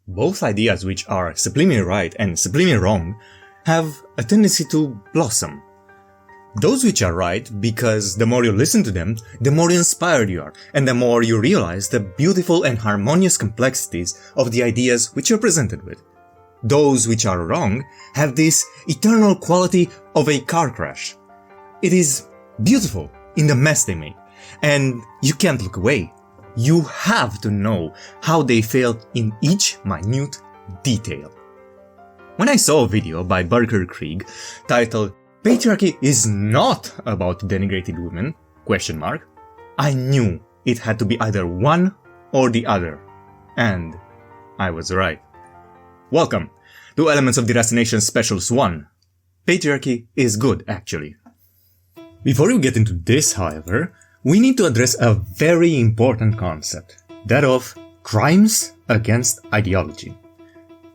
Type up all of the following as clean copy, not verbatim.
Both ideas, which are supremely right and supremely wrong, have a tendency to blossom. Those which are right because the more you listen to them, the more inspired you are, and the more you realize the beautiful and harmonious complexities of the ideas which you're presented with. Those which are wrong have this eternal quality of a car crash. It is beautiful in the mess they make, and you can't look away. You have to know how they fail in each minute detail. When I saw a video by Burger Krieg titled "Patriarchy is not about denigrated women?" I knew it had to be either one or the other. And I was right. Welcome to Elements of Deracinations Specials 1. Patriarchy is good, actually. Before we get into this, however, we need to address a very important concept, that of crimes against ideology.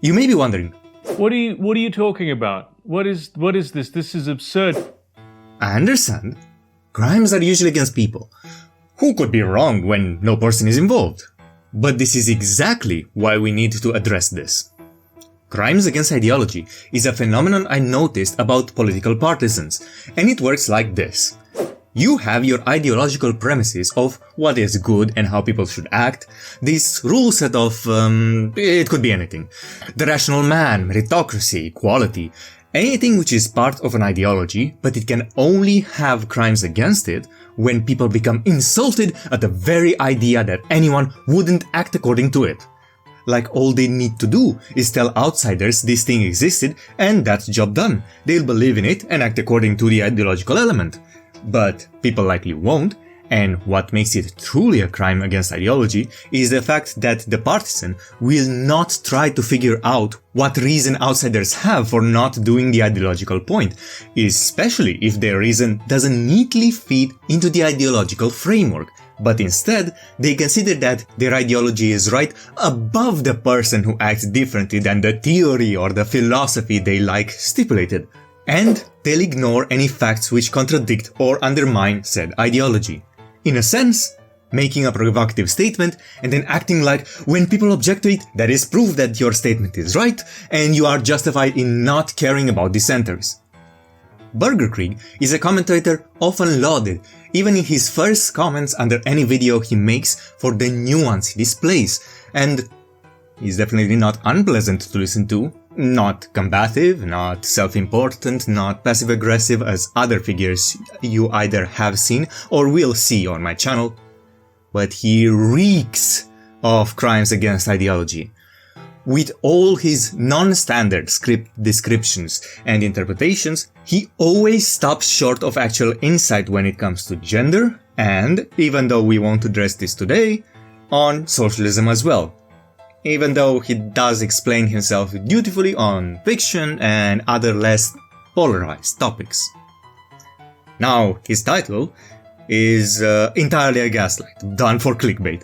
You may be wondering, What are you talking about? What is this? This is absurd. I understand. Crimes are usually against people. Who could be wrong when no person is involved? But this is exactly why we need to address this. Crimes against ideology is a phenomenon I noticed about political partisans, and it works like this. You have your ideological premises of what is good and how people should act, this rule set of, it could be anything. The rational man, meritocracy, equality, anything which is part of an ideology, but it can only have crimes against it when people become insulted at the very idea that anyone wouldn't act according to it. Like all they need to do is tell outsiders this thing existed and that's job done. They'll believe in it and act according to the ideological element. But people likely won't, and what makes it truly a crime against ideology is the fact that the partisan will not try to figure out what reason outsiders have for not doing the ideological point, especially if their reason doesn't neatly fit into the ideological framework, but instead they consider that their ideology is right above the person who acts differently than the theory or the philosophy they like stipulated. And they'll ignore any facts which contradict or undermine said ideology. In a sense, making a provocative statement and then acting like when people object to it, that is proof that your statement is right and you are justified in not caring about dissenters. Burger Krieg is a commentator often lauded, even in his first comments under any video he makes, for the nuance he displays, and he's definitely not unpleasant to listen to. Not combative, not self-important, not passive-aggressive as other figures you either have seen or will see on my channel. But he reeks of crimes against ideology. With all his non-standard script descriptions and interpretations, he always stops short of actual insight when it comes to gender, and, even though we won't address this today, on socialism as well. Even though he does explain himself dutifully on fiction and other less polarized topics. Now, his title is entirely a gaslight, done for clickbait.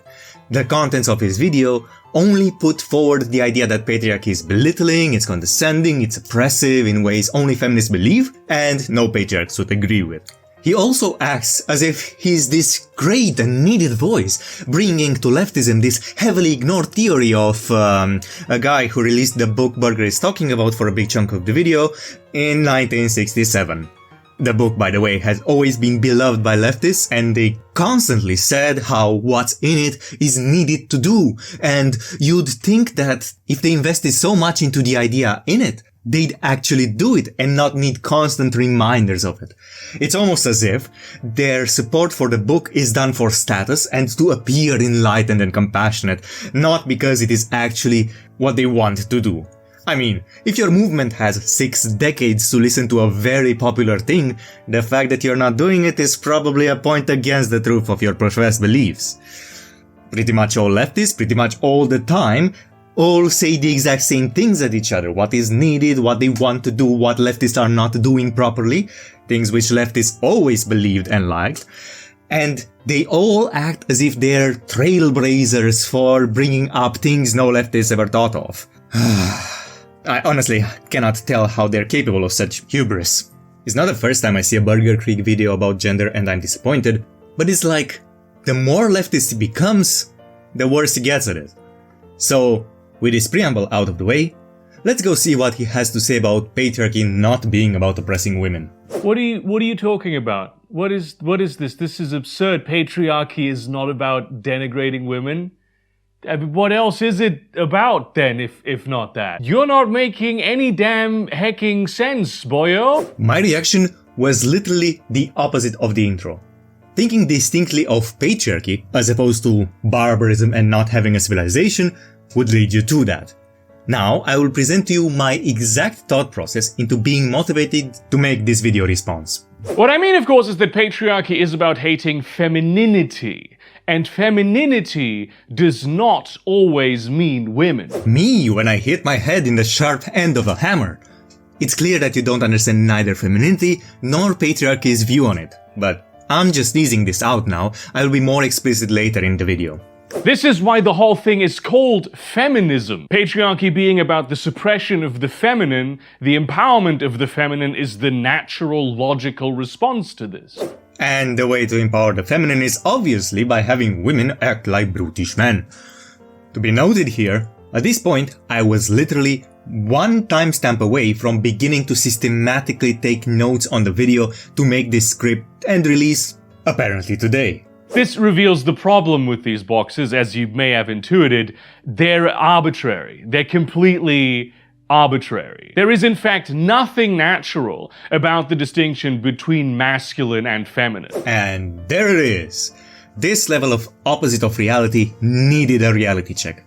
The contents of his video only put forward the idea that patriarchy is belittling, it's condescending, it's oppressive in ways only feminists believe, and no patriarchs would agree with. He also acts as if he's this great and needed voice, bringing to leftism this heavily ignored theory of a guy who released the book Burger is talking about for a big chunk of the video in 1967. The book, by the way, has always been beloved by leftists, and they constantly said how what's in it is needed to do, and you'd think that if they invested so much into the idea in it, they'd actually do it and not need constant reminders of it. It's almost as if their support for the book is done for status and to appear enlightened and compassionate, not because it is actually what they want to do. I mean, if your movement has 6 decades to listen to a very popular thing, the fact that you're not doing it is probably a point against the truth of your professed beliefs. Pretty much all leftists, pretty much all the time, all say the exact same things at each other, what is needed, what they want to do, what leftists are not doing properly, things which leftists always believed and liked, and they all act as if they're trailblazers for bringing up things no leftists ever thought of. I honestly cannot tell how they're capable of such hubris. It's not the first time I see a Burger Krieg video about gender and I'm disappointed, but it's like, the more leftist he becomes, the worse he gets at it. So, With this preamble out of the way, let's go see what he has to say about patriarchy not being about oppressing women. What are you talking about? What is this? This is absurd. Patriarchy is not about denigrating women. I mean, what else is it about then, if not that? You're not making any damn hecking sense, boyo. My reaction was literally the opposite of the intro. Thinking distinctly of patriarchy as opposed to barbarism and not having a civilization would lead you to that. Now I will present to you my exact thought process into being motivated to make this video response. What I mean, of course, is that patriarchy is about hating femininity. And femininity does not always mean women. Me, when I hit my head in the sharp end of a hammer. It's clear that you don't understand neither femininity nor patriarchy's view on it, but I'm just teasing this out now. I'll be more explicit later in the video. This is why the whole thing is called feminism. Patriarchy being about the suppression of the feminine, the empowerment of the feminine is the natural, logical response to this. And the way to empower the feminine is obviously by having women act like brutish men. To be noted here, at this point I was literally one timestamp away from beginning to systematically take notes on the video to make this script and release apparently today. This reveals the problem with these boxes, as you may have intuited. They're arbitrary. They're completely arbitrary. There is in fact nothing natural about the distinction between masculine and feminine. And there it is. This level of opposite of reality needed a reality check.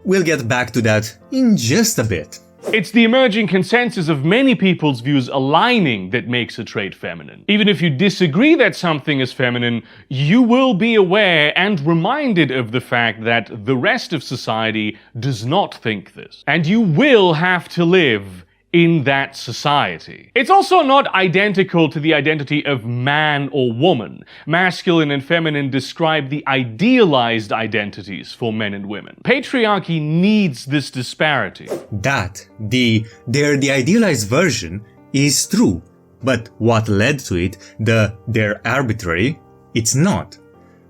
We'll get back to that in just a bit. It's the emerging consensus of many people's views aligning that makes a trait feminine. Even if you disagree that something is feminine, you will be aware and reminded of the fact that the rest of society does not think this. And you will have to live in that society. It's also not identical to the identity of man or woman. Masculine and feminine describe the idealized identities for men and women. Patriarchy needs this disparity. Their idealized version is true, but what led to it, their arbitrary, it's not.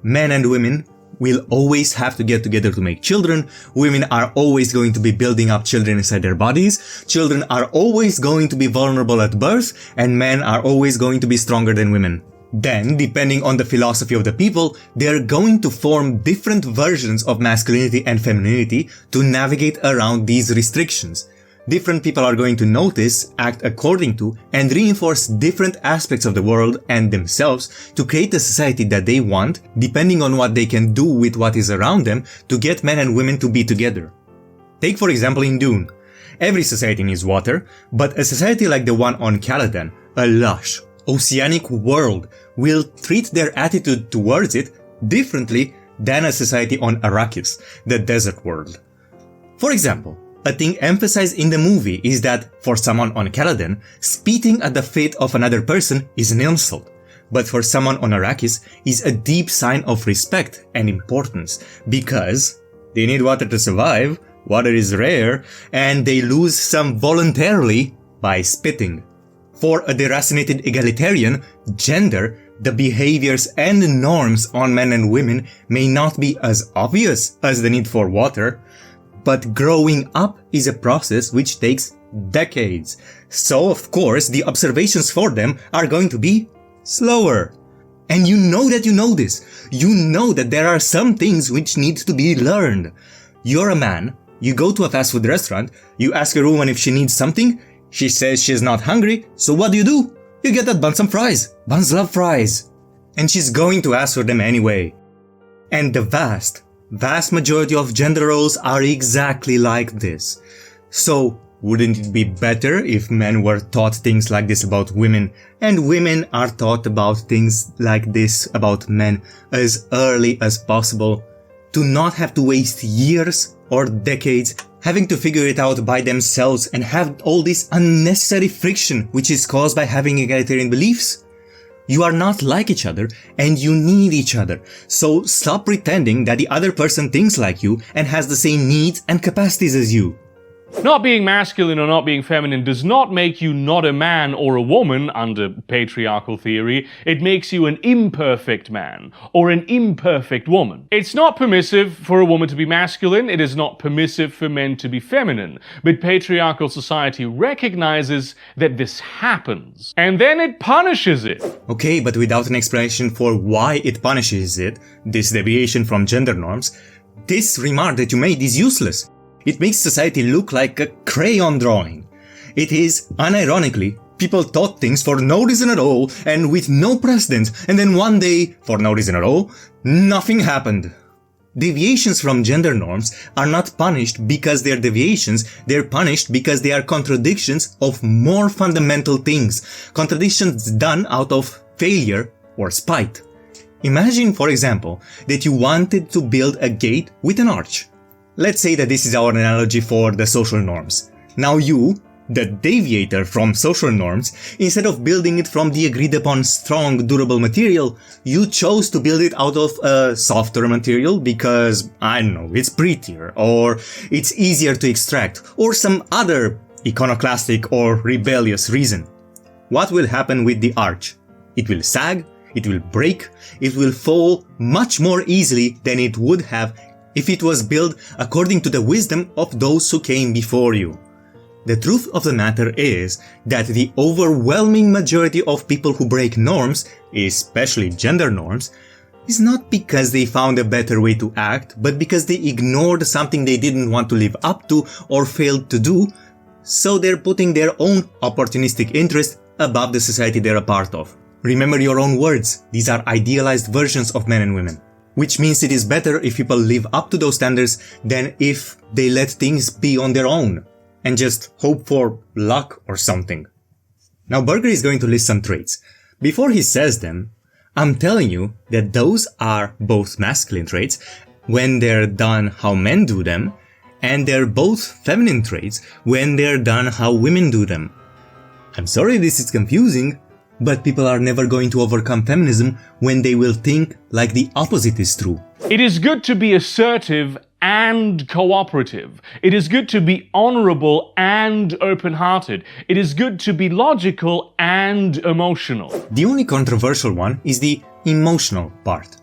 Men and women will always have to get together to make children, women are always going to be building up children inside their bodies, children are always going to be vulnerable at birth, and men are always going to be stronger than women. Then, depending on the philosophy of the people, they're going to form different versions of masculinity and femininity to navigate around these restrictions. Different people are going to notice, act according to, and reinforce different aspects of the world and themselves to create a society that they want, depending on what they can do with what is around them to get men and women to be together. Take for example in Dune. Every society needs water, but a society like the one on Caladan, a lush, oceanic world, will treat their attitude towards it differently than a society on Arrakis, the desert world. For example, a thing emphasized in the movie is that, for someone on Caladan, spitting at the fate of another person is an insult, but for someone on Arrakis is a deep sign of respect and importance, because they need water to survive, water is rare, and they lose some voluntarily by spitting. For a deracinated egalitarian, gender, the behaviors and norms on men and women may not be as obvious as the need for water, but growing up is a process which takes decades. So of course the observations for them are going to be slower. And you know that you know this. You know that there are some things which need to be learned. You're a man, you go to a fast food restaurant, you ask a woman if she needs something, she says she's not hungry, so what do? You get that buns and fries. Buns love fries. And she's going to ask for them anyway. And the vast majority of gender roles are exactly like this. So, wouldn't it be better if men were taught things like this about women, and women are taught about things like this about men as early as possible, to not have to waste years or decades having to figure it out by themselves and have all this unnecessary friction which is caused by having egalitarian beliefs? You are not like each other and you need each other, so stop pretending that the other person thinks like you and has the same needs and capacities as you. Not being masculine or not being feminine does not make you not a man or a woman under patriarchal theory. It makes you an imperfect man or an imperfect woman. It's not permissive for a woman to be masculine. It is not permissive for men to be feminine. But patriarchal society recognizes that this happens, and then it punishes it. Okay, but without an explanation for why it punishes it, this deviation from gender norms, this remark that you made is useless. It makes society look like a crayon drawing. It is, unironically, people taught things for no reason at all and with no precedent, and then one day, for no reason at all, nothing happened. Deviations from gender norms are not punished because they're deviations, they're punished because they are contradictions of more fundamental things, contradictions done out of failure or spite. Imagine, for example, that you wanted to build a gate with an arch. Let's say that this is our analogy for the social norms. Now you, the deviator from social norms, instead of building it from the agreed upon strong, durable material, you chose to build it out of a softer material because, I don't know, it's prettier, or it's easier to extract, or some other iconoclastic or rebellious reason. What will happen with the arch? It will sag, it will break, it will fall much more easily than it would have if it was built according to the wisdom of those who came before you. The truth of the matter is that the overwhelming majority of people who break norms, especially gender norms, is not because they found a better way to act, but because they ignored something they didn't want to live up to or failed to do, so they're putting their own opportunistic interest above the society they're a part of. Remember your own words, these are idealized versions of men and women. Which means it is better if people live up to those standards than if they let things be on their own and just hope for luck or something. Now Berger is going to list some traits. Before he says them, I'm telling you that those are both masculine traits when they're done how men do them, and they're both feminine traits when they're done how women do them. I'm sorry this is confusing, but people are never going to overcome feminism when they will think like the opposite is true. It is good to be assertive and cooperative. It is good to be honorable and open-hearted. It is good to be logical and emotional. The only controversial one is the emotional part.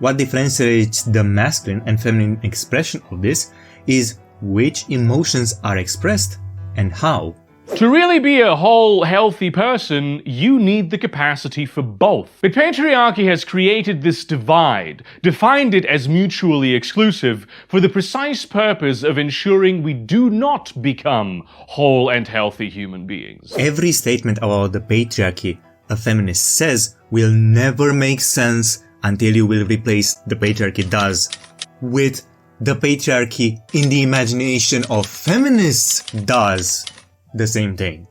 What differentiates the masculine and feminine expression of this is which emotions are expressed and how. To really be a whole, healthy person, you need the capacity for both. But patriarchy has created this divide, defined it as mutually exclusive, for the precise purpose of ensuring we do not become whole and healthy human beings. Every statement about the patriarchy a feminist says will never make sense until you will replace the patriarchy does with the patriarchy in the imagination of feminists does the same thing.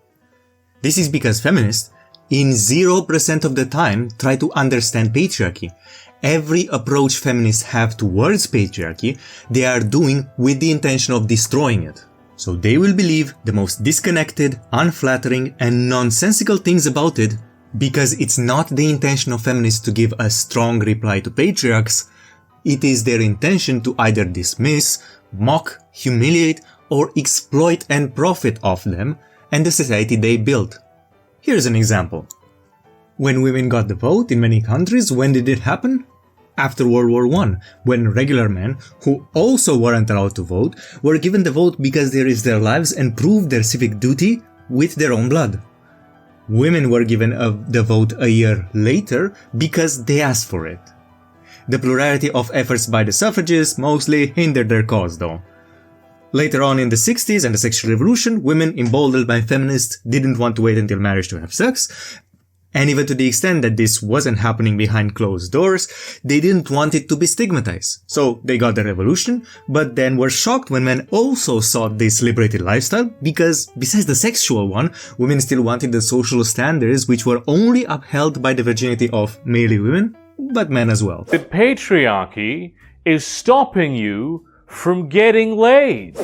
This is because feminists, in 0% of the time, try to understand patriarchy. Every approach feminists have towards patriarchy, they are doing with the intention of destroying it. So they will believe the most disconnected, unflattering, and nonsensical things about it, because it's not the intention of feminists to give a strong reply to patriarchs, it is their intention to either dismiss, mock, humiliate, or exploit and profit off them and the society they built. Here's an example. When women got the vote in many countries, when did it happen? After World War I, when regular men, who also weren't allowed to vote, were given the vote because they risked their lives and proved their civic duty with their own blood. Women were given the vote a year later because they asked for it. The plurality of efforts by the suffragists mostly hindered their cause though. Later on in the 60s and the sexual revolution, women emboldened by feminists didn't want to wait until marriage to have sex, and even to the extent that this wasn't happening behind closed doors, they didn't want it to be stigmatized. So they got the revolution, but then were shocked when men also sought this liberated lifestyle, because besides the sexual one, women still wanted the social standards which were only upheld by the virginity of mainly women, but men as well. The patriarchy is stopping you from getting laid.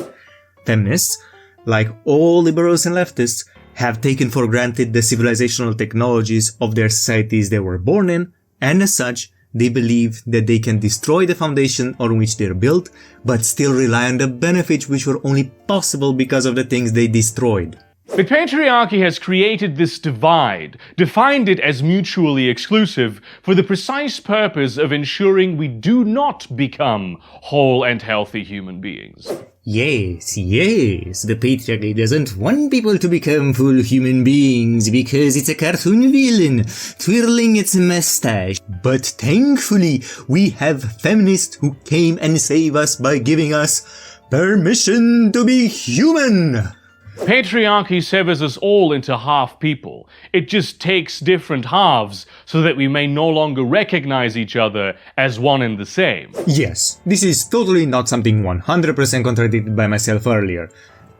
Feminists, like all liberals and leftists, have taken for granted the civilizational technologies of their societies they were born in, and as such, they believe that they can destroy the foundation on which they're built, but still rely on the benefits which were only possible because of the things they destroyed. The patriarchy has created this divide, defined it as mutually exclusive, for the precise purpose of ensuring we do not become whole and healthy human beings. Yes, the patriarchy doesn't want people to become full human beings because it's a cartoon villain twirling its mustache. But thankfully, we have feminists who came and saved us by giving us permission to be human. Patriarchy severs us all into half people. It just takes different halves so that we may no longer recognize each other as one and the same. Yes, this is totally not something 100% contradicted by myself earlier.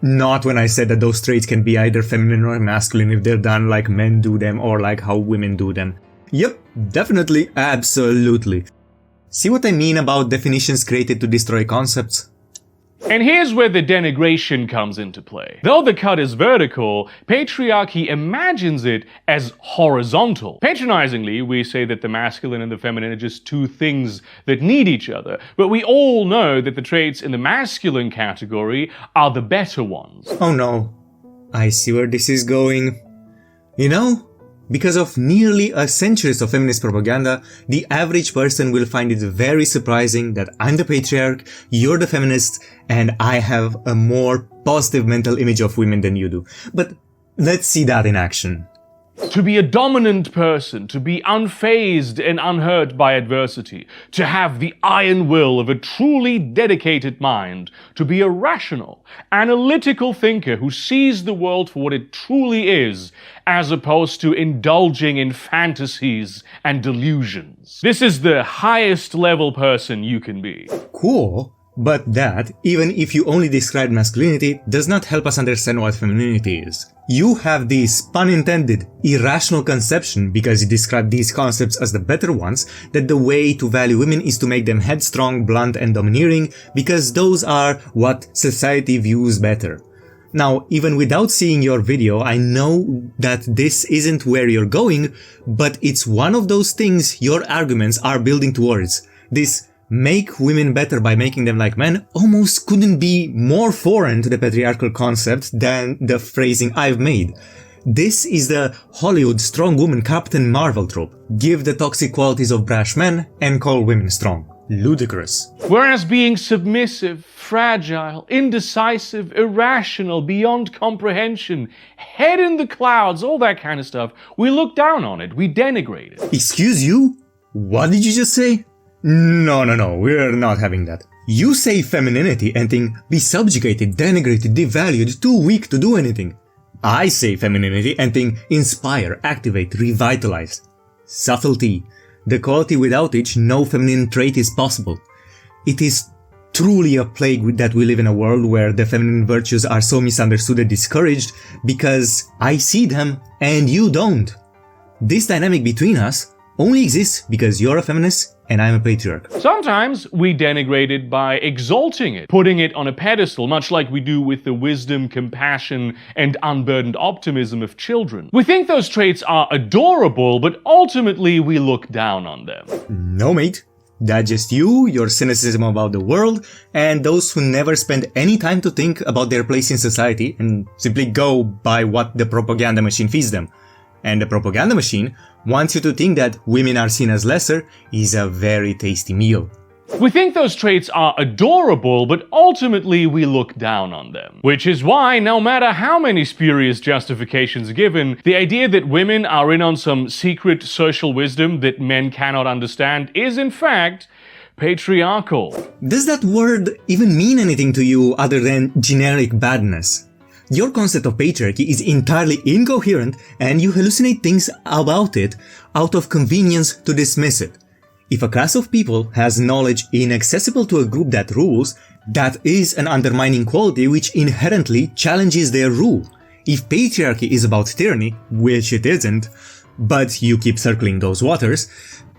Not when I said that those traits can be either feminine or masculine if they're done like men do them or like how women do them. Yep, definitely, absolutely. See what I mean about definitions created to destroy concepts? And here's where the denigration comes into play. Though the cut is vertical, patriarchy imagines it as horizontal. Patronizingly, we say that the masculine and the feminine are just two things that need each other, but we all know that the traits in the masculine category are the better ones. Oh no, I see where this is going. You know, because of nearly a century of feminist propaganda, the average person will find it very surprising that I'm the patriarch, you're the feminist, and I have a more positive mental image of women than you do. But let's see that in action. To be a dominant person, to be unfazed and unhurt by adversity, to have the iron will of a truly dedicated mind, to be a rational, analytical thinker who sees the world for what it truly is, as opposed to indulging in fantasies and delusions. This is the highest level person you can be. Cool. But that, even if you only describe masculinity, does not help us understand what femininity is. You have this, pun intended, irrational conception, because you describe these concepts as the better ones, that the way to value women is to make them headstrong, blunt and domineering, because those are what society views better. Now, even without seeing your video, I know that this isn't where you're going, but it's one of those things your arguments are building towards. This make women better by making them like men almost couldn't be more foreign to the patriarchal concept than the phrasing I've made. This is the Hollywood strong woman Captain Marvel trope. Give the toxic qualities of brash men and call women strong. Ludicrous. Whereas being submissive, fragile, indecisive, irrational, beyond comprehension, head in the clouds, all that kind of stuff, we look down on it, we denigrate it. Excuse you? What did you just say? No, we're not having that. You say femininity and think be subjugated, denigrated, devalued, too weak to do anything. I say femininity and think inspire, activate, revitalize. Subtlety. The quality without which no feminine trait is possible. It is truly a plague that we live in a world where the feminine virtues are so misunderstood and discouraged because I see them and you don't. This dynamic between us only exists because you're a feminist and I'm a patriarch. Sometimes we denigrate it by exalting it, putting it on a pedestal, much like we do with the wisdom, compassion, and unburdened optimism of children. We think those traits are adorable, but ultimately we look down on them. No, mate. That's just you, your cynicism about the world, and those who never spend any time to think about their place in society and simply go by what the propaganda machine feeds them. And the propaganda machine wants you to think that women are seen as lesser is a very tasty meal. We think those traits are adorable, but ultimately we look down on them. Which is why, no matter how many spurious justifications are given, the idea that women are in on some secret social wisdom that men cannot understand is in fact patriarchal. Does that word even mean anything to you other than generic badness? Your concept of patriarchy is entirely incoherent and you hallucinate things about it out of convenience to dismiss it. If a class of people has knowledge inaccessible to a group that rules, that is an undermining quality which inherently challenges their rule. If patriarchy is about tyranny, which it isn't, but you keep circling those waters,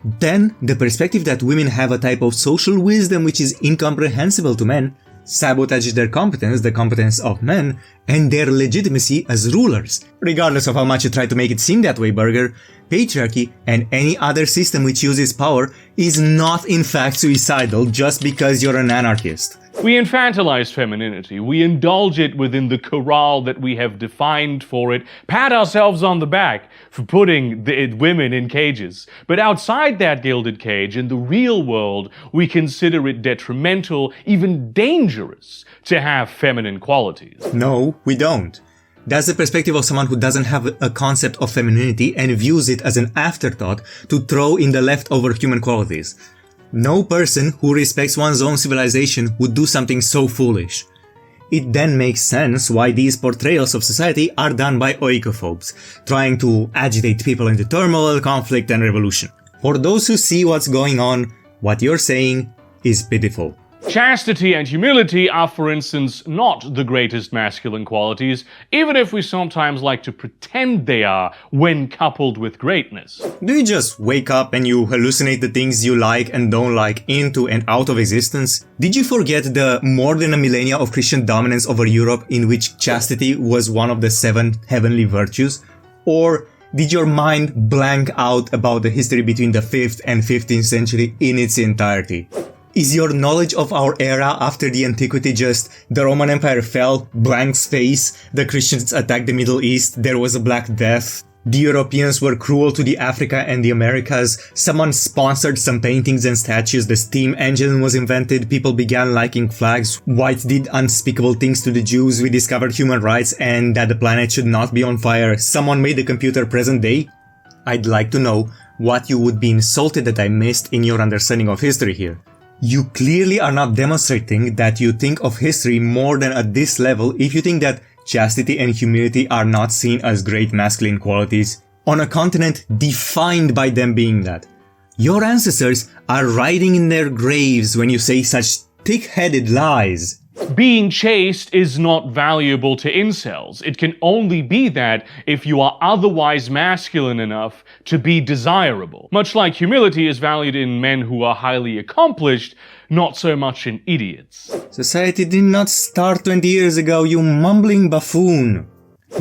then the perspective that women have a type of social wisdom which is incomprehensible to men sabotage their competence, the competence of men, and their legitimacy as rulers. Regardless of how much you try to make it seem that way, Burger, patriarchy and any other system which uses power is not in fact suicidal just because you're an anarchist. We infantilize femininity, we indulge it within the corral that we have defined for it, pat ourselves on the back for putting women in cages. But outside that gilded cage, in the real world, we consider it detrimental, even dangerous, to have feminine qualities. No, we don't. That's the perspective of someone who doesn't have a concept of femininity and views it as an afterthought to throw in the leftover human qualities. No person who respects one's own civilization would do something so foolish. It then makes sense why these portrayals of society are done by oikophobes, trying to agitate people into turmoil, conflict, and revolution. For those who see what's going on, what you're saying is pitiful. Chastity and humility are, for instance, not the greatest masculine qualities, even if we sometimes like to pretend they are when coupled with greatness. Do you just wake up and you hallucinate the things you like and don't like into and out of existence? Did you forget the more than a millennia of Christian dominance over Europe in which chastity was one of the 7 heavenly virtues? Or did your mind blank out about the history between the 5th and 15th century in its entirety? Is your knowledge of our era after the antiquity just the Roman Empire fell, blank space, the Christians attacked the Middle East, there was a Black Death, the Europeans were cruel to the Africa and the Americas, someone sponsored some paintings and statues, the steam engine was invented, people began liking flags, whites did unspeakable things to the Jews, we discovered human rights and that the planet should not be on fire, someone made the computer present day? I'd like to know what you would be insulted that I missed in your understanding of history here. You clearly are not demonstrating that you think of history more than at this level if you think that chastity and humility are not seen as great masculine qualities on a continent defined by them being that. Your ancestors are writing in their graves when you say such thick-headed lies. Being chaste is not valuable to incels. It can only be that if you are otherwise masculine enough to be desirable. Much like humility is valued in men who are highly accomplished, not so much in idiots. Society did not start 20 years ago, you mumbling buffoon.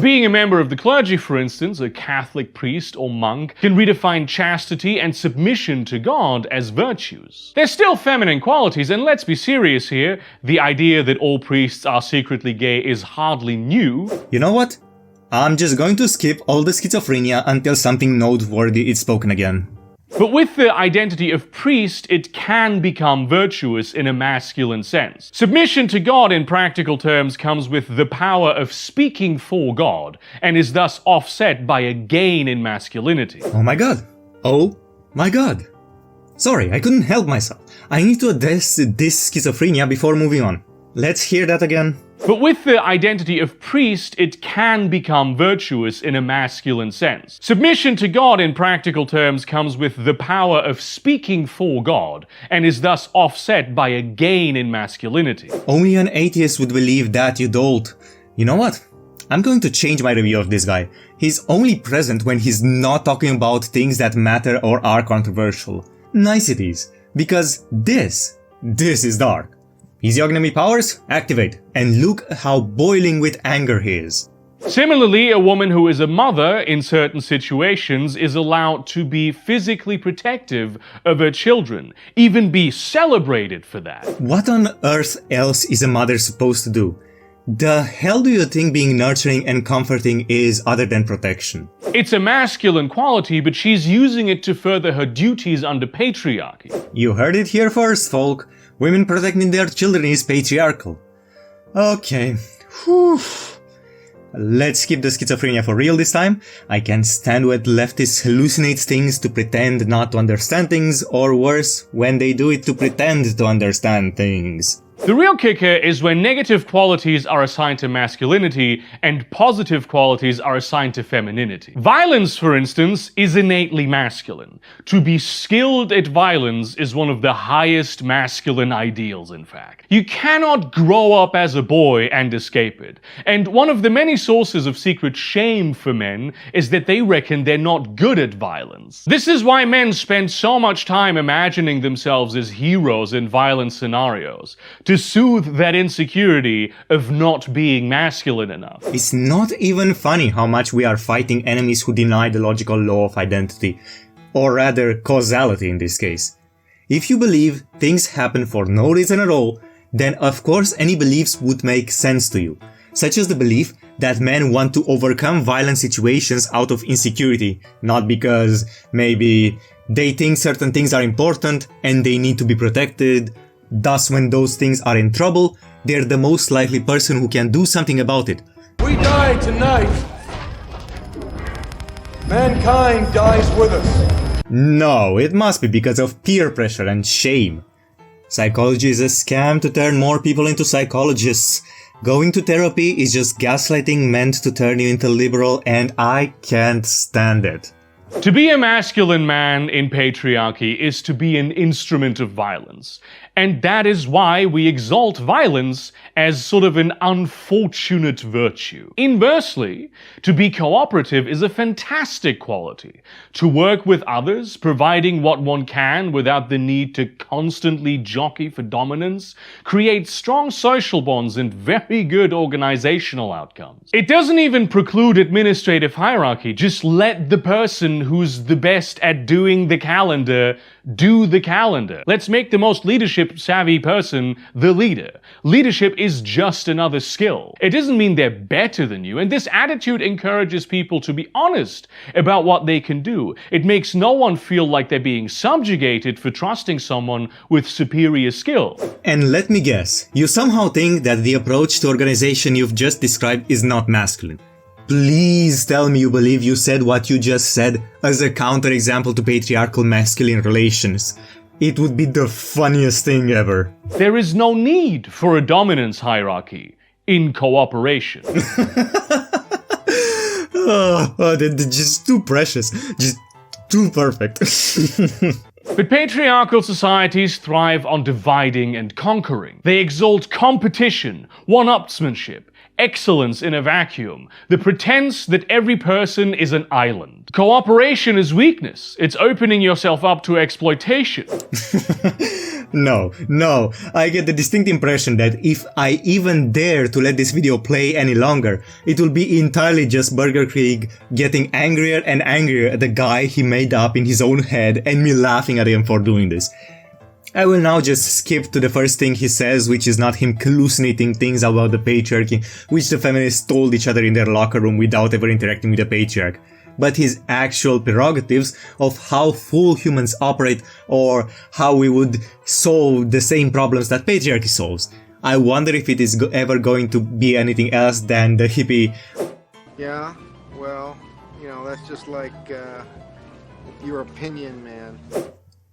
Being a member of the clergy, for instance, a Catholic priest or monk, can redefine chastity and submission to God as virtues. They're still feminine qualities, and let's be serious here, the idea that all priests are secretly gay is hardly new. You know what? I'm just going to skip all the schizophrenia until something noteworthy is spoken again. But with the identity of priest, it can become virtuous in a masculine sense. Submission to God in practical terms comes with the power of speaking for God, and is thus offset by a gain in masculinity. Oh my god. Oh my god. Sorry, I couldn't help myself. I need to address this schizophrenia before moving on. Let's hear that again. But with the identity of priest, it can become virtuous in a masculine sense. Submission to God in practical terms comes with the power of speaking for God, and is thus offset by a gain in masculinity. Only an atheist would believe that, you dolt. You know what? I'm going to change my review of this guy. He's only present when he's not talking about things that matter or are controversial. Niceties. Because this is dark. Physiognomy powers? Activate. And look how boiling with anger he is. Similarly, a woman who is a mother in certain situations is allowed to be physically protective of her children, even be celebrated for that. What on earth else is a mother supposed to do? The hell do you think being nurturing and comforting is other than protection? It's a masculine quality, but she's using it to further her duties under patriarchy. You heard it here first, folk. Women protecting their children is patriarchal. Okay. Whew. Let's skip the schizophrenia for real this time. I can't stand when leftists hallucinate things to pretend not to understand things, or worse, when they do it to pretend to understand things. The real kicker is when negative qualities are assigned to masculinity and positive qualities are assigned to femininity. Violence, for instance, is innately masculine. To be skilled at violence is one of the highest masculine ideals, in fact. You cannot grow up as a boy and escape it. And one of the many sources of secret shame for men is that they reckon they're not good at violence. This is why men spend so much time imagining themselves as heroes in violent scenarios, to soothe that insecurity of not being masculine enough. It's not even funny how much we are fighting enemies who deny the logical law of identity, or rather causality in this case. If you believe things happen for no reason at all, then of course any beliefs would make sense to you, such as the belief that men want to overcome violent situations out of insecurity, not because maybe they think certain things are important and they need to be protected. Thus, when those things are in trouble, they're the most likely person who can do something about it. We die tonight. Mankind dies with us. No, it must be because of peer pressure and shame. Psychology is a scam to turn more people into psychologists. Going to therapy is just gaslighting meant to turn you into liberal, and I can't stand it. To be a masculine man in patriarchy is to be an instrument of violence. And that is why we exalt violence as sort of an unfortunate virtue. Inversely, to be cooperative is a fantastic quality. To work with others, providing what one can without the need to constantly jockey for dominance, creates strong social bonds and very good organizational outcomes. It doesn't even preclude administrative hierarchy. Just let the person who's the best at doing the calendar do the calendar. Let's make the most leadership-savvy person the leader. Leadership is just another skill. It doesn't mean they're better than you, and this attitude encourages people to be honest about what they can do. It makes no one feel like they're being subjugated for trusting someone with superior skill. And let me guess, you somehow think that the approach to organization you've just described is not masculine. Please tell me you believe you said what you just said as a counterexample to patriarchal masculine relations. It would be the funniest thing ever. There is no need for a dominance hierarchy in cooperation. They're just too precious. Just too perfect. But patriarchal societies thrive on dividing and conquering. They exalt competition, one-upsmanship, excellence in a vacuum, the pretense that every person is an island. Cooperation is weakness. It's opening yourself up to exploitation. No, I get the distinct impression that if I even dare to let this video play any longer, it will be entirely just Burger King getting angrier and angrier at the guy he made up in his own head and me laughing at him for doing this. I will now just skip to the first thing he says, which is not him hallucinating things about the patriarchy, which the feminists told each other in their locker room without ever interacting with the patriarch, but his actual prerogatives of how full humans operate or how we would solve the same problems that patriarchy solves. I wonder if it is ever going to be anything else than the hippie. Yeah, well, you know, that's just like, your opinion, man.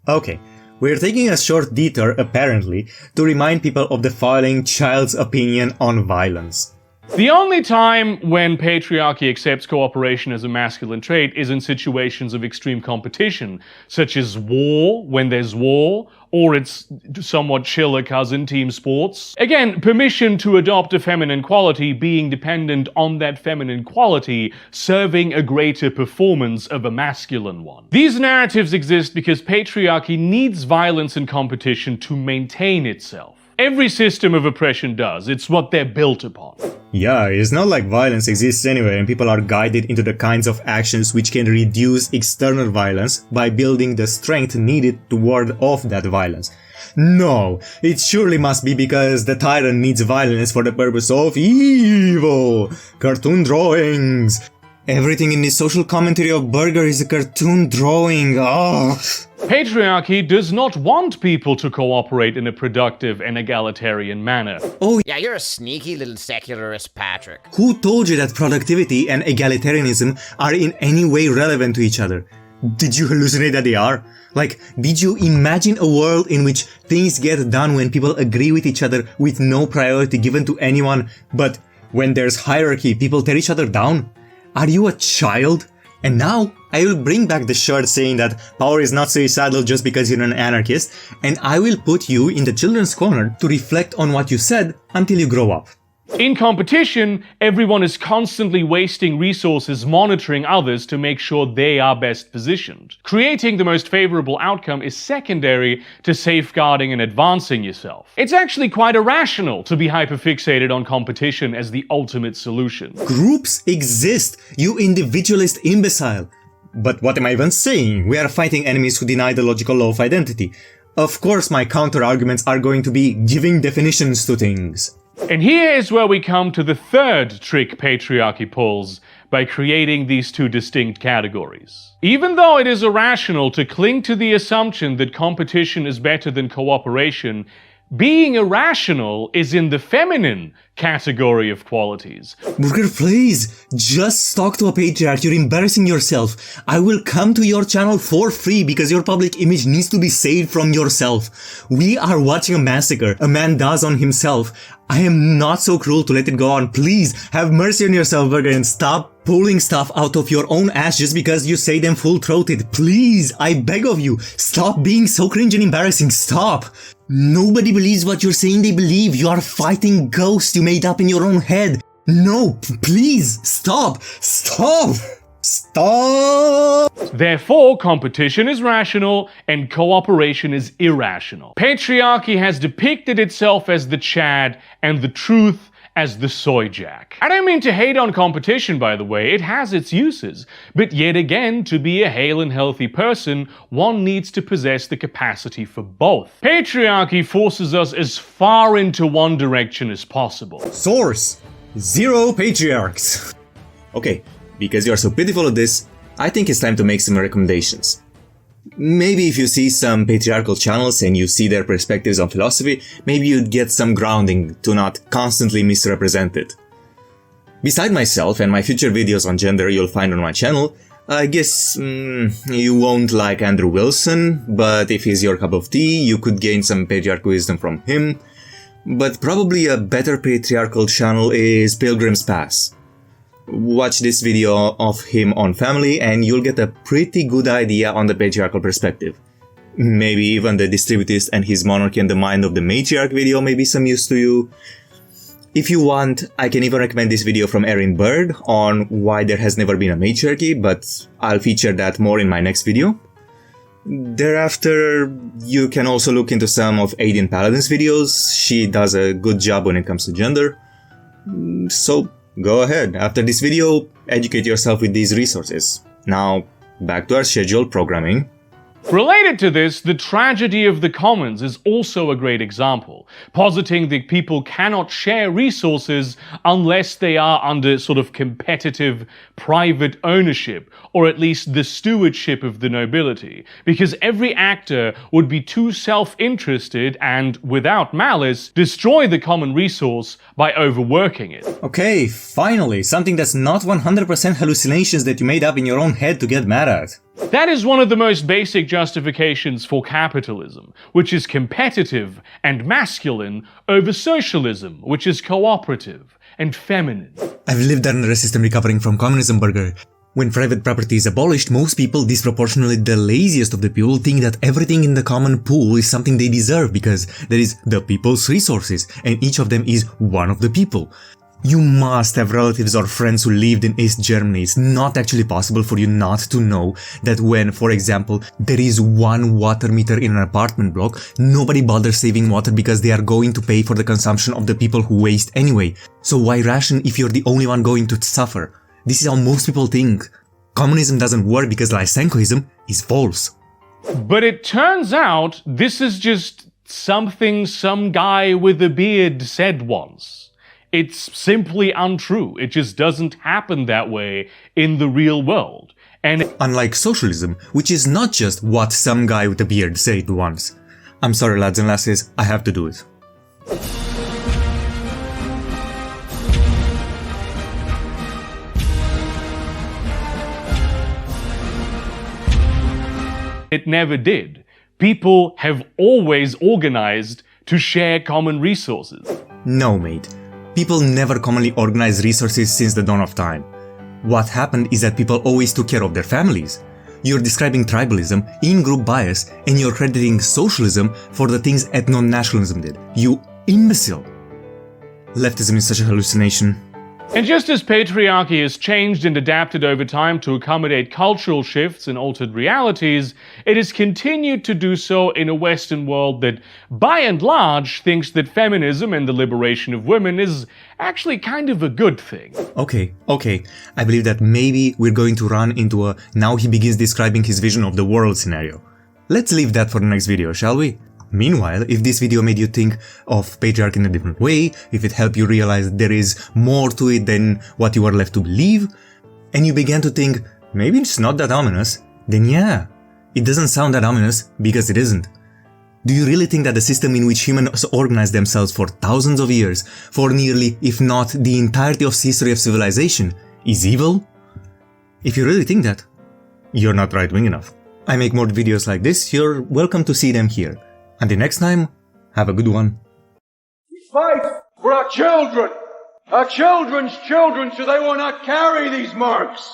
Okay. We're taking a short detour, apparently, to remind people of the following child's opinion on violence. The only time when patriarchy accepts cooperation as a masculine trait is in situations of extreme competition, such as war, when there's war, or its somewhat chiller cousin, team sports. Again, permission to adopt a feminine quality being dependent on that feminine quality serving a greater performance of a masculine one. These narratives exist because patriarchy needs violence and competition to maintain itself. Every system of oppression does. It's what they're built upon. Yeah, it's not like violence exists anywhere and people are guided into the kinds of actions which can reduce external violence by building the strength needed to ward off that violence. No, it surely must be because the tyrant needs violence for the purpose of evil. Cartoon drawings. Everything in this social commentary of Burger is a cartoon drawing. Ugh. Patriarchy does not want people to cooperate in a productive and egalitarian manner. Oh, Yeah, you're a sneaky little secularist, Patrick. who told you that productivity and egalitarianism are in any way relevant to each other? Did you hallucinate that they are? Like, did you imagine a world in which things get done when people agree with each other with no priority given to anyone, but when there's hierarchy, people tear each other down? Are you a child? And now, I will bring back the shirt saying that power is not suicidal just because you're an anarchist, and I will put you in the children's corner to reflect on what you said until you grow up. In competition, everyone is constantly wasting resources monitoring others to make sure they are best positioned. Creating the most favorable outcome is secondary to safeguarding and advancing yourself. It's actually quite irrational to be hyperfixated on competition as the ultimate solution. Groups exist, you individualist imbecile. But what am I even saying? We are fighting enemies who deny the logical law of identity. Of course my counter-arguments are going to be giving definitions to things. And here is where we come to the third trick patriarchy pulls by creating these two distinct categories. Even though it is irrational to cling to the assumption that competition is better than cooperation, being irrational is in the feminine category of qualities. Burger, please, just talk to a patriarch, you're embarrassing yourself. I will come to your channel for free because your public image needs to be saved from yourself. We are watching a massacre a man does on himself. I am not so cruel to let it go on. Please, have mercy on yourself, Burger, and stop pulling stuff out of your own ass just because you say them full-throated. Please, I beg of you, stop being so cringe and embarrassing, stop. Nobody believes what you're saying they believe. You are fighting ghosts you made up in your own head. No, please, stop, stop, stop. Therefore, competition is rational and cooperation is irrational. Patriarchy has depicted itself as the Chad and the truth as the soy jack. I don't mean to hate on competition, by the way, it has its uses. But yet again, to be a hale and healthy person, one needs to possess the capacity for both. Patriarchy forces us as far into one direction as possible. Source: 0 patriarchs. Okay, because you are so pitiful at this, I think it's time to make some recommendations. Maybe if you see some patriarchal channels and you see their perspectives on philosophy, maybe you'd get some grounding to not constantly misrepresent it. Beside myself and my future videos on gender you'll find on my channel, I guess you won't like Andrew Wilson, but if he's your cup of tea, you could gain some patriarchal wisdom from him. But probably a better patriarchal channel is Pilgrim's Pass. Watch this video of him on family and you'll get a pretty good idea on the patriarchal perspective. Maybe even the distributist and his monarchy and the mind of the matriarch video may be some use to you. If you want, I can even recommend this video from Erin Bird on why there has never been a matriarchy, but I'll feature that more in my next video. Thereafter, you can also look into some of Aideen Paladin's videos. She does a good job when it comes to gender. So go ahead, after this video, educate yourself with these resources. Now, back to our scheduled programming. Related to this, the tragedy of the commons is also a great example, positing that people cannot share resources unless they are under sort of competitive private ownership, or at least the stewardship of the nobility, because every actor would be too self-interested and, without malice, destroy the common resource by overworking it. Okay, finally, something that's not 100% hallucinations that you made up in your own head to get mad at. That is one of the most basic justifications for capitalism, which is competitive and masculine, over socialism, which is cooperative and feminine. I've lived under a system recovering from communism, Burger. When private property is abolished, most people, disproportionately the laziest of the people, think that everything in the common pool is something they deserve because that is the people's resources, and each of them is one of the people. You must have relatives or friends who lived in East Germany. It's not actually possible for you not to know that when, for example, there is one water meter in an apartment block, nobody bothers saving water because they are going to pay for the consumption of the people who waste anyway. So why ration if you're the only one going to suffer? This is how most people think. Communism doesn't work because Lysenkoism is false. But it turns out this is just something some guy with a beard said once. It's simply untrue. It just doesn't happen that way in the real world. And unlike socialism, which is not just what some guy with a beard said once. I'm sorry, lads and lasses, I have to do it. it never did. People have always organized to share common resources. No, mate. People never commonly organize resources since the dawn of time. What happened is that people always took care of their families. You're describing tribalism, in-group bias, and you're crediting socialism for the things ethno-nationalism did. You imbecile! leftism is such a hallucination. And just as patriarchy has changed and adapted over time to accommodate cultural shifts and altered realities, it has continued to do so in a Western world that, by and large, thinks that feminism and the liberation of women is actually kind of a good thing. Okay, I believe that maybe we're going to run into a now he begins describing his vision of the world scenario. Let's leave that for the next video, shall we? Meanwhile, if this video made you think of patriarchy in a different way, if it helped you realize there is more to it than what you are left to believe, and you began to think, maybe it's not that ominous, then yeah, it doesn't sound that ominous because it isn't. Do you really think that the system in which humans organize themselves for thousands of years, for nearly, if not the entirety of history of civilization, is evil? If you really think that, you're not right-wing enough. I make more videos like this, you're welcome to see them here. Until next time, have a good one. We fight for our children's children, so they will not carry these marks.